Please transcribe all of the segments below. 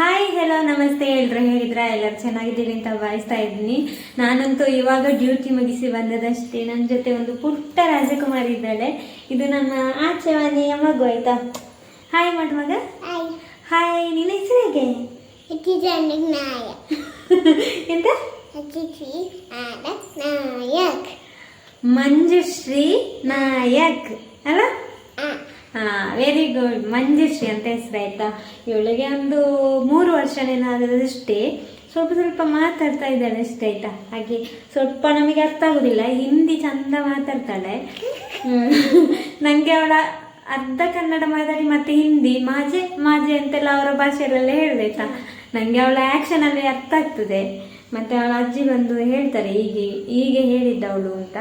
Hi hello ನಮಸ್ತೆ ಎಲ್ರು ಹೇಗಿದ್ರ ಎಲ್ಲರೂ ಚೆನ್ನಾಗಿದ್ದೀರಿ ಅಂತ ಭಾವಿಸ್ತಾ ಇದ್ದೀನಿ. ನಾನಂತೂ ಇವಾಗ ಡ್ಯೂಟಿ ಮುಗಿಸಿ ಬಂದದಷ್ಟೇ. ನನ್ನ ಜೊತೆ ಒಂದು ಪುಟ್ಟ ರಾಜಕುಮಾರಿ ಇದ್ದಾಳೆ. ಇದು ನನ್ನ ಆಚೆ ಮನೆಯ ಮಗು ಆಯ್ತಾ. ಹಾಯ್ ಮಾಡು ಮಗ. ಹಾಯ್. ನಿನ್ನ ಹೆಸರು ಹೇಗೆ? ಎಂತ? ಮಂಜುಶ್ರೀ ನಾಯಕ್ ಅಲ್ಲ? Very good. ಮಂಜುಶ್ರೀ ಅಂತ ಹೆಸರು ಆಯ್ತಾ. ಇವಳಿಗೆ ಒಂದು 3 ವರ್ಷನೇನಾಗದಷ್ಟೇ. ಸ್ವಲ್ಪ ಮಾತಾಡ್ತಾ ಇದ್ದಾಳೆ ಅಷ್ಟೇ ಆಯ್ತಾ. ಹಾಗೆ ಸ್ವಲ್ಪ ನಮಗೆ ಅರ್ಥ ಆಗೋದಿಲ್ಲ, ಹಿಂದಿ ಚಂದ ಮಾತಾಡ್ತಾಳೆ. ನನಗೆ ಅವಳ ಅರ್ಧ ಕನ್ನಡ ಮಾತಾಡಿ ಮತ್ತೆ ಹಿಂದಿ ಮಾಜೆ ಮಾಜೆ ಅಂತೆಲ್ಲ ಅವರ ಭಾಷೆಯಲ್ಲೆಲ್ಲ ಹೇಳ್ದಾಯ್ತಾ. ನನಗೆ ಅವಳ ಆ್ಯಕ್ಷನಲ್ಲಿ ಅರ್ಥ ಆಗ್ತದೆ. ಮತ್ತು ಅವಳ ಅಜ್ಜಿ ಬಂದು ಹೇಳ್ತಾರೆ ಹೀಗೆ ಹೇಳಿದ್ದವಳು ಅಂತ.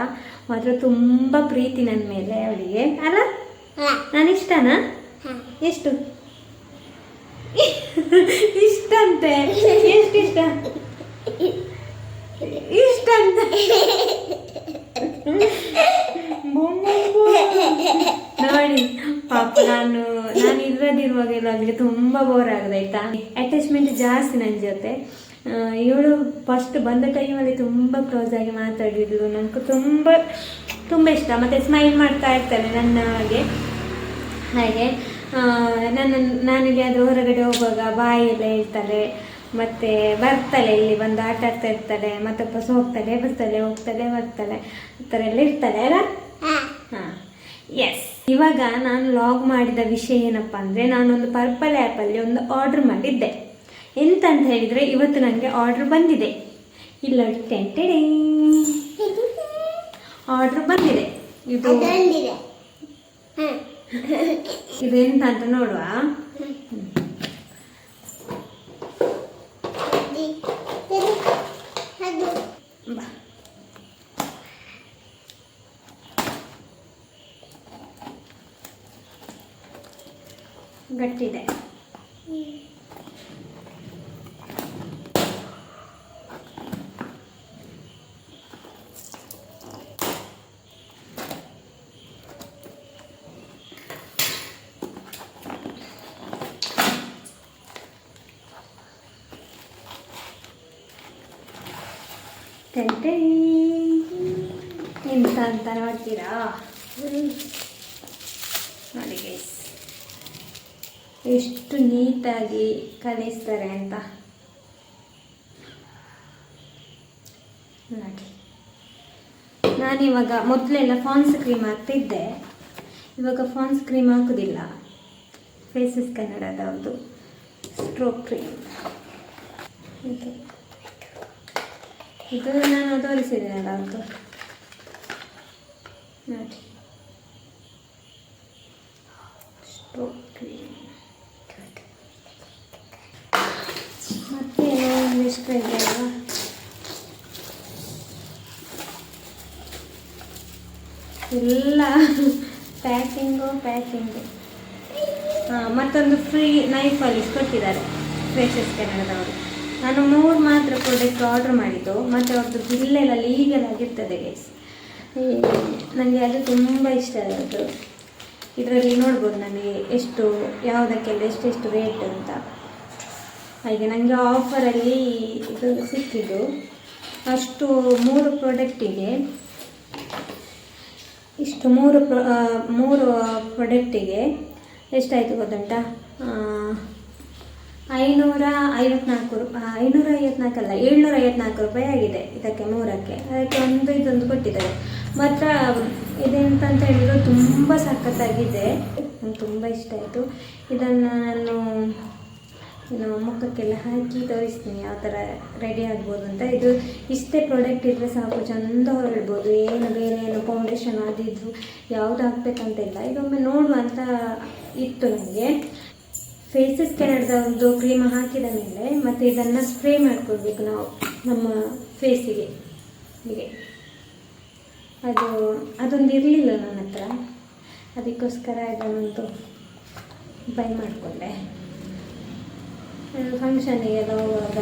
ಮಾತ್ರ ತುಂಬ ಪ್ರೀತಿ ನನ್ನ ಮೇಲೆ ಅವಳಿಗೆ ಅಲ್ಲ. ನಾನು ಇಷ್ಟನಾ? ಎಷ್ಟು ಇಷ್ಟ ಅಂತೆ? ಎಷ್ಟು ಇಷ್ಟ ಇಷ್ಟ ಅಂತ ನೋಡಿ ಪಾಪ. ನಾನು ಇಲ್ಲದಿರುವಾಗೆಲ್ಲ ಅವಳಿಗೆ ತುಂಬ ಬೋರ್ ಆಗೋದಾಯ್ತಾ. ಅಟ್ಯಾಚ್ಮೆಂಟ್ ಜಾಸ್ತಿ ನನ್ನ ಜೊತೆ. ಇವಳು ಫಸ್ಟ್ ಬಂದ ಟೈಮಲ್ಲಿ ತುಂಬ ಕ್ಲೋಸ್ ಆಗಿ ಮಾತಾಡಿದ್ಲು. ನನಗೆ ತುಂಬ ಇಷ್ಟ. ಮತ್ತು ಸ್ಮೈಲ್ ಮಾಡ್ತಾ ಇರ್ತಾಳೆ ನನ್ನ ಹಾಗೆ. ನಾನಿಗೆ ಅದು ಹೊರಗಡೆ ಹೋಗುವಾಗ ಬಾಯೆಲ್ಲ ಹೇಳ್ತಾಳೆ. ಮತ್ತು ಬರ್ತಾಳೆ, ಇಲ್ಲಿ ಬಂದು ಆಟ ಆಡ್ತಾ ಇರ್ತಾಳೆ. ಮತ್ತೆ ವಾಪಸ್ ಹೋಗ್ತಾಳೆ ಬರ್ತಾಳೆ ಆ ಥರ ಎಲ್ಲ ಇರ್ತಾಳೆ ಅಲ್ಲ. ಹಾಂ ಎಸ್. ಇವಾಗ ನಾನು ಲಾಗ್ ಮಾಡಿದ ವಿಷಯ ಏನಪ್ಪ ಅಂದರೆ, ನಾನೊಂದು ಪರ್ಪಲ್ ಆ್ಯಪಲ್ಲಿ ಒಂದು ಆರ್ಡ್ರ್ ಮಾಡಿದ್ದೆ. ಎಂತ ಅಂತ ಹೇಳಿದರೆ, ಇವತ್ತು ನನಗೆ ಆರ್ಡ್ರ್ ಬಂದಿದೆ. ಇಲ್ಲ ಆರ್ಡ್ರ್ ಬಂದಿದೆ. ಇದು ಎಂತ ಅಂತ ನೋಡುವ. ಗಟ್ಟಿದೆ. ಎಂತ ಅಂತ ನೋಡ್ತೀರಾ? ನೋಡಿ ಗೈಸ್, ಎಷ್ಟು ನೀಟಾಗಿ ಕಲಿಸ್ತಾರೆ ಅಂತ ನೋಡಿ. ನಾನಿವಾಗ ಮೊದಲೆಲ್ಲ ಫಾನ್ಸ್ ಕ್ರೀಮ್ ಹಾಕ್ತಿದ್ದೆ. ಇವಾಗ ಫಾನ್ಸ್ ಕ್ರೀಮ್ ಹಾಕೋದಿಲ್ಲ. ಫೇಸಸ್ ಕನ್ನಡದವ್ರದ್ದು ಸ್ಟ್ರೋಕ್ ಕ್ರೀಮ್ ಇದು ನಾನು ತೋರಿಸಿದ್ದೇನಲ್ಲ ಅದು ನೋಡಿ. ಸ್ಟ್ರೋಕ್ ಕ್ರೀಮ್ ಮತ್ತೆ ಒಂದಿಷ್ಟು ಇದೆ ಅಲ್ವಾ. ಎಲ್ಲ ಪ್ಯಾಕಿಂಗು. ಮತ್ತೊಂದು ಫ್ರೀ ನೈಫ್ ಪಾಲಿಶ್ ಕೊಟ್ಟಿದ್ದಾರೆ ಫೇಸಸ್ ಕೆನಡದವರು. ನಾನು 3 ಮಾತ್ರ ಪ್ರಾಡಕ್ಟ್ ಆರ್ಡ್ರ್ ಮಾಡಿದ್ದು. ಮತ್ತು ಅವ್ರದ್ದು ಬಿಲ್ಲೆಲ್ಲ ಲೀಗಲ್ ಆಗಿರ್ತದೆ ಗೈಸ್. ನನಗೆ ಅದು ತುಂಬ ಇಷ್ಟ ಆಗೋದು. ಇದರಲ್ಲಿ ನೋಡ್ಬೋದು ನನಗೆ ಎಷ್ಟು ಯಾವುದಕ್ಕೆಲ್ಲ ಎಷ್ಟೆಷ್ಟು ರೇಟ್ ಅಂತ. ಹಾಗೆ ನನಗೆ ಆಫರಲ್ಲಿ ಇದು ಸಿಕ್ಕಿದ್ದು. ಅಷ್ಟು 3 ಪ್ರಾಡಕ್ಟಿಗೆ ಇಷ್ಟು 3 ಪ್ರಾಡಕ್ಟಿಗೆ ಎಷ್ಟಾಯಿತು ಗೊತ್ತುಂಟಾ? 754 ರೂಪಾಯಿ ಆಗಿದೆ ಇದಕ್ಕೆ 3ಕ್ಕೆ. ಅದಕ್ಕೆ ಇದೊಂದು ಕೊಟ್ಟಿದ್ದಾರೆ. ಮಾತ್ರ ಇದೆಂತಂತ ಹೇಳಿದ್ರು ತುಂಬ ಸಖತ್ತಾಗಿದೆ. ನಂಗೆ ತುಂಬ ಇಷ್ಟ ಆಯಿತು. ಇದನ್ನು ನಾನು ಮುಖಕ್ಕೆಲ್ಲ ಹಾಕಿ ತೋರಿಸ್ತೀನಿ ಯಾವ ಥರ ರೆಡಿ ಆಗ್ಬೋದು ಅಂತ. ಇದು ಇಷ್ಟೇ ಪ್ರಾಡಕ್ಟ್ ಇದ್ದರೆ ಸಾಕು, ಚೆಂದ ಹೊರಡ್ಬೋದು. ಬೇರೆ ಏನು ಫೌಂಡೇಶನ್ ಆದಿದ್ದು ಯಾವುದು ಹಾಕ್ಬೇಕಂತಿಲ್ಲ. ಇದೊಮ್ಮೆ ನೋಡುವ ಅಂತ ಇತ್ತು ನನಗೆ. ಫೇಸಸ್ ಕೆನಡದ ಒಂದು ಕ್ರೀಮ್ ಹಾಕಿದ ಮೇಲೆ ಮತ್ತು ಇದನ್ನು ಸ್ಪ್ರೇ ಮಾಡ್ಕೊಳ್ಬೇಕು ನಾವು ನಮ್ಮ ಫೇಸಿಗೆ. ಹೀಗೆ ಅದೊಂದು ಇರಲಿಲ್ಲ ನನ್ನ ಹತ್ರ, ಅದಕ್ಕೋಸ್ಕರ ಇದನ್ನೊಂದು ಬೈ ಮಾಡಿಕೊಂಡೆ. ಫಂಕ್ಷನಿಗೆಲ್ಲ ಹೋಗುವಾಗ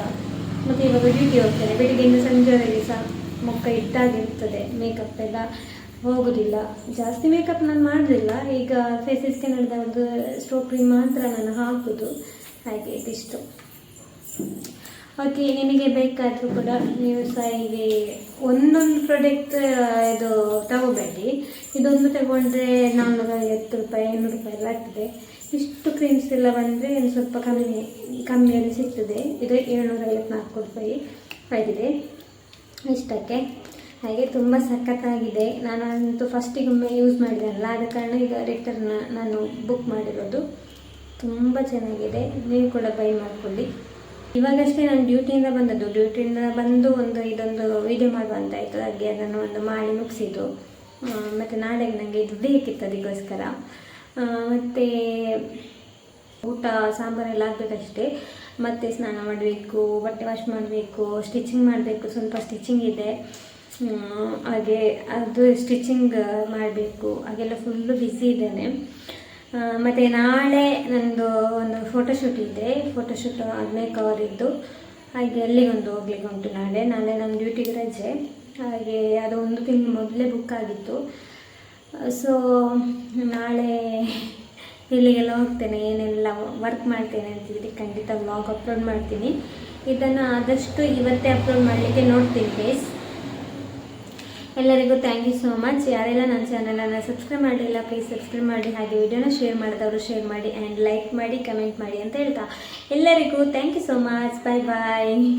ಮತ್ತು ಇವಾಗ ಡ್ಯೂಟಿ ಹೋಗ್ತೇನೆ. ಬೆಳಿಗ್ಗೆಯಿಂದ ಸಂಜೆವರೆಗೆ ಸಹ ಮುಖ ಇಟ್ಟಾಗಿರ್ತದೆ. ಮೇಕಪ್ ಎಲ್ಲ ಹೋಗೋದಿಲ್ಲ. ಜಾಸ್ತಿ ಮೇಕಪ್ ನಾನು ಮಾಡೋದಿಲ್ಲ. ಈಗ ಫೇಸಸ್ಗೆ ನಡೆದ ಒಂದು ಸ್ಟ್ರೋಕ್ ಕ್ರೀಮ್ ಮಾತ್ರ ನಾನು ಹಾಕೋದು. ಹಾಗೆ ಇದಿಷ್ಟು ಓಕೆ, ನಿಮಗೆ ಬೇಕಾದರೂ ಕೂಡ ನೀವು ಸಹ ಹೀಗೆ ಒಂದೊಂದು ಪ್ರಾಡಕ್ಟ್ ಇದು ತಗೋಬೇಡಿ. ಇದೊಂದು ತಗೊಂಡ್ರೆ 450 ರೂಪಾಯಿ 500 ರೂಪಾಯಿ ಎಲ್ಲ ಆಗ್ತದೆ. ಇಷ್ಟು ಕ್ರೀಮ್ಸ್ ಎಲ್ಲ ಬಂದರೆ ಒಂದು ಸ್ವಲ್ಪ ಕಮ್ಮಿಯಲ್ಲಿ ಸಿಗ್ತದೆ. ಇದು 754 ರೂಪಾಯಿ ಆಗಿದೆ ಇಷ್ಟಕ್ಕೆ. ಹಾಗೆ ತುಂಬ ಸಖತ್ತಾಗಿದೆ. ನಾನಂತೂ ಫಸ್ಟಿಗೊಮ್ಮೆ ಯೂಸ್ ಮಾಡಿದೆನಲ್ಲ, ಆದ ಕಾರಣ ಈಗ ರಿಟರ್ನ್ ನಾನು ಬುಕ್ ಮಾಡಿರೋದು. ತುಂಬ ಚೆನ್ನಾಗಿದೆ, ನೀವು ಕೂಡ ಬೈ ಮಾಡಿಕೊಳ್ಳಿ. ಇವಾಗಷ್ಟೇ ನಾನು ಡ್ಯೂಟಿಯಿಂದ ಬಂದದ್ದು. ಡ್ಯೂಟಿಯಿಂದ ಬಂದು ಇದೊಂದು ವಿಡಿಯೋ ಮಾಡುವಂತ ಆಯಿತು. ಹಾಗೆ ಅದನ್ನು ಒಂದು ಮಾಡಿ ಮುಗಿಸಿದ್ದು. ಮತ್ತು ನಾಳೆಗೆ ನನಗೆ ಇದು ಬೇಕಿತ್ತು, ಅದಕ್ಕೋಸ್ಕರ. ಮತ್ತು ಊಟ ಸಾಂಬಾರೆಲ್ಲ ಆಗಬೇಕಷ್ಟೇ. ಮತ್ತು ಸ್ನಾನ ಮಾಡಬೇಕು, ಬಟ್ಟೆ ವಾಶ್ ಮಾಡಬೇಕು, ಸ್ಟಿಚಿಂಗ್ ಮಾಡಬೇಕು. ಸ್ವಲ್ಪ ಸ್ಟಿಚಿಂಗ್ ಇದೆ, ಹಾಗೆ ಅದು ಸ್ಟಿಚಿಂಗ್ ಮಾಡಬೇಕು. ಹಾಗೆಲ್ಲ ಫುಲ್ಲು ಬ್ಯುಸಿ ಇದ್ದೇನೆ. ಮತ್ತು ನಾಳೆ ನನ್ನದು ಒಂದು ಫೋಟೋಶೂಟ್ ಇದೆ. ಫೋಟೋಶೂಟ್ ಮೇಕವರ್ ಇದ್ದು, ಹಾಗೆ ಅಲ್ಲಿಗೊಂದು ಹೋಗ್ಲಿಕ್ಕೆ ಉಂಟು. ನಾಳೆ ನನ್ನ ಡ್ಯೂಟಿಗೆ ರಜೆ. ಹಾಗೆ ಅದು 1 ತಿಂಗಳು ಮೊದಲೇ ಬುಕ್ ಆಗಿತ್ತು. ಸೊ ನಾಳೆ ಇಲ್ಲಿಗೆಲ್ಲ ಹೋಗ್ತೇನೆ, ಏನೆಲ್ಲ ವರ್ಕ್ ಮಾಡ್ತೇನೆ ಅಂತಿದ್ರೆ ಖಂಡಿತ ವ್ಲಾಗ್ ಅಪ್ಲೋಡ್ ಮಾಡ್ತೀನಿ. ಇದನ್ನು ಆದಷ್ಟು ಇವತ್ತೇ ಅಪ್ಲೋಡ್ ಮಾಡಲಿಕ್ಕೆ ನೋಡ್ತೀನಿ ಗೈಸ್. ಎಲ್ಲರಿಗೂ ಥ್ಯಾಂಕ್ ಯು ಸೋ ಮಚ್. ಯಾರೆಲ್ಲ ನನ್ನ ಚಾನಲನ್ನು ಸಬ್ಸ್ಕ್ರೈಬ್ ಮಾಡಿಲ್ಲ ಪ್ಲೀಸ್ ಸಬ್ಸ್ಕ್ರೈಬ್ ಮಾಡಿ. ಹಾಗೆ ವಿಡಿಯೋನ ಶೇರ್ ಮಾಡಿದವರು ಶೇರ್ ಮಾಡಿ ಆ್ಯಂಡ್ ಲೈಕ್ ಮಾಡಿ, ಕಮೆಂಟ್ ಮಾಡಿ ಅಂತ ಹೇಳ್ತಾ ಎಲ್ಲರಿಗೂ thank you so much. Bye bye.